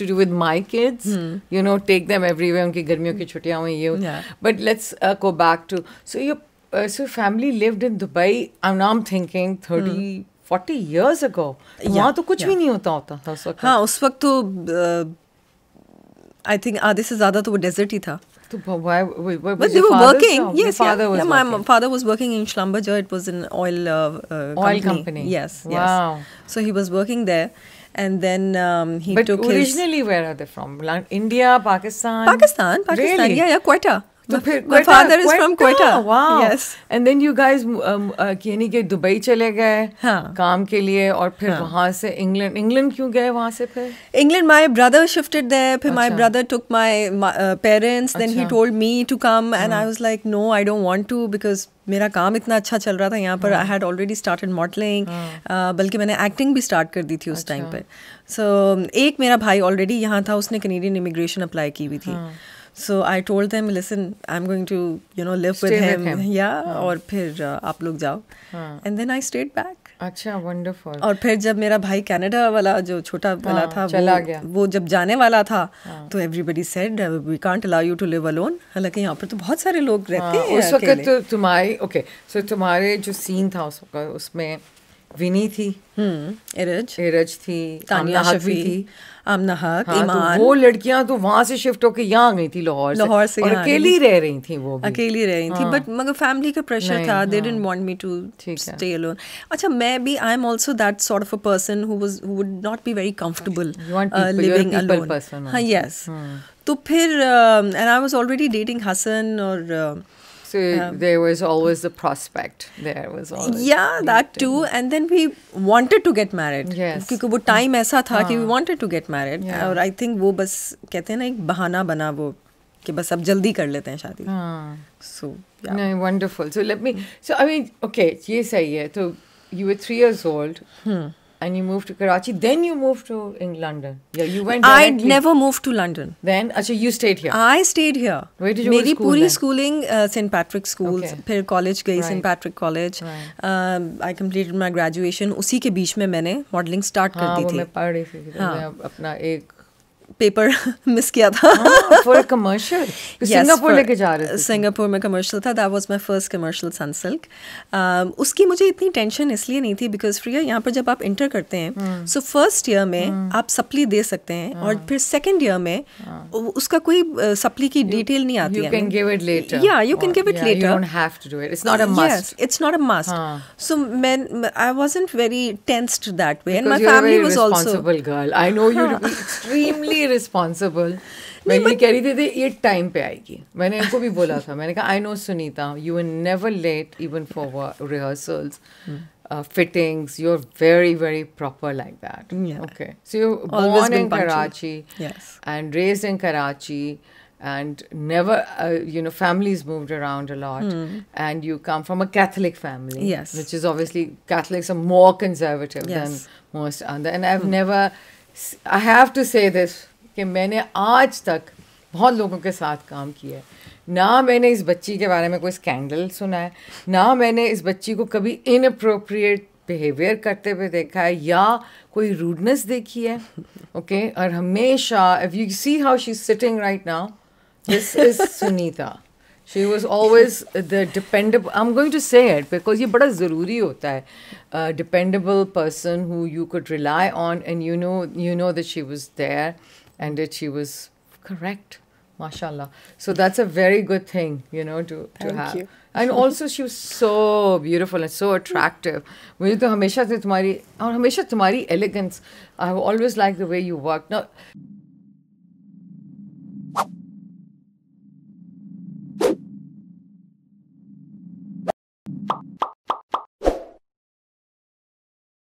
to do with my kids. You know, take them everywhere. उनकी गर्मियों की छुट्टियां हुई ये. Yeah. But let's go back to so your family lived in Dubai. Now I'm thinking 30-40 years ago. वहाँ तो कुछ भी नहीं होता था उस वक्त. हाँ, उस वक्त तो I think आधे से ज़्यादा तो वो डेजर्ट ही था. So why But they were working. Yes, father was my working. father was working in Schlumberger. It was an oil company. Yes, wow. Yes. So he was working there, and then he but took originally where are they from? India, Pakistan? Pakistan. Really? Yeah, Quetta. तो My father is from Quetta. Wow. Yes. And then you guys यानी कि Dubai चले गए काम के लिए और फिर वहाँ से इंग्लैंड क्यों गए वहाँ से फिर? England, my brother shifted there. फिर my brother took my parents. Then he told me to come, and I was like, no, I don't want to because मेरा काम इतना अच्छा चल रहा था यहाँ पर. I had already started modeling. बल्कि मैंने acting भी start कर दी थी उस टाइम पे. So एक मेरा भाई already यहाँ था, उसने Canadian immigration apply की हुई थी. So I told them, listen, I'm going to, live with him. Yeah, और फिर आप लोग जाओ. And then I stayed back. अच्छा, wonderful. और फिर जब मेरा भाई कनाडा वाला जो छोटा वाला था वो जब जाने वाला था तो everybody said we can't allow you to live alone. हालांकि यहाँ पर तो बहुत सारे लोग रहते हैं उस वक्त तो तुम्हारी so तुम्हारे जो सीन था उस वक्त उसमें विनी थी, इरज थी, तानिया शफी थी, आमना हक, ईमान. तो वो लड़कियां तो वहाँ से शिफ्ट होके यहाँ गई थी लाहौर से और अकेली रह रही थी वो भी. अकेली रह रही थी बट मगर फैमिली का प्रेशर था. They didn't want me to stay alone. अच्छा, मैं भी I am also that sort of a person who would not be very comfortable living alone. हाँ, yes. तो फिर and I was already dating Hassan और so there was always the prospect. There was always that too. And then we wanted to get married. Yes. क्योंकि वो time ऐसा था कि we wanted to get married. और I think वो बस कहते हैं ना एक बहाना बना वो कि बस अब जल्दी कर लेते हैं शादी. So yeah. No, wonderful. So let me. So I mean, okay, ये सही है. So you were 3 years old. And you moved to Karachi. Then you moved to London. Yeah, you went directly. I never moved to London. Then, अच्छा, you stayed here. I stayed here. Where did you go to school? मेरी पूरी schooling St. Patrick's schools. Okay. फिर college गई St. Patrick College. I completed my graduation. उसी के बीच में मैंने modeling start कर दी थी. वो मैं पढ़ रही थी. मैं अपना एक पेपर मिस किया था फॉर कमर्शियल. सिंगापुर लेके जा रहे थे. सिंगापुर में कमर्शियल था. That was my first commercial Sunsilk. उसकी मुझे इतनी टेंशन इसलिए नहीं थी बिकॉज फ्रिया यहाँ पर जब आप इंटर करते हैं सो फर्स्ट ईयर में आप सप्ली दे सकते हैं और फिर सेकंड ईयर में उसका कोई सप्ली की डिटेल नहीं आती है. You can give it later. Yeah, you can give it later. You don't have to do it. It's not a must. Yes, it's not a must. So I wasn't very tensed that way. Because and my you're family a very was also responsible girl. I know you to be extremely responsible. मैं ये कह रही थी ये time पे आएगी. मैंने इनको भी बोला था. मैंने कहा I know Sunita, you were never late even for rehearsals, fittings. You're very very proper like that. Yeah. Okay. So you were born in Karachi. Yes. And raised in Karachi. And never, families moved around a lot. And you come from a Catholic family. Yes. Which is obviously, Catholics are more conservative than most other. And I've never, I have to say this, कि मैंने आज तक बहुत लोगों के साथ काम किया है. ना मैंने इस बच्ची के बारे में कोई स्कैंडल सुना है, ना मैंने इस बच्ची को कभी इनअप्रोप्रिएट बिहेवियर करते हुए देखा है या कोई रूडनेस देखी है. ओके. और हमेशा, if you see how she is sitting right now, this is Sunita. She was always the dependable, I'm going to say it because ये बड़ा ज़रूरी होता है, a dependable person who you could rely on and you know that she was there and that she was correct. Mashallah. So that's a very good thing, to Thank have. you. And also she was so beautiful and so attractive. मुझे तो हमेशा से तुम्हारी elegance, I've always liked the way you work. Now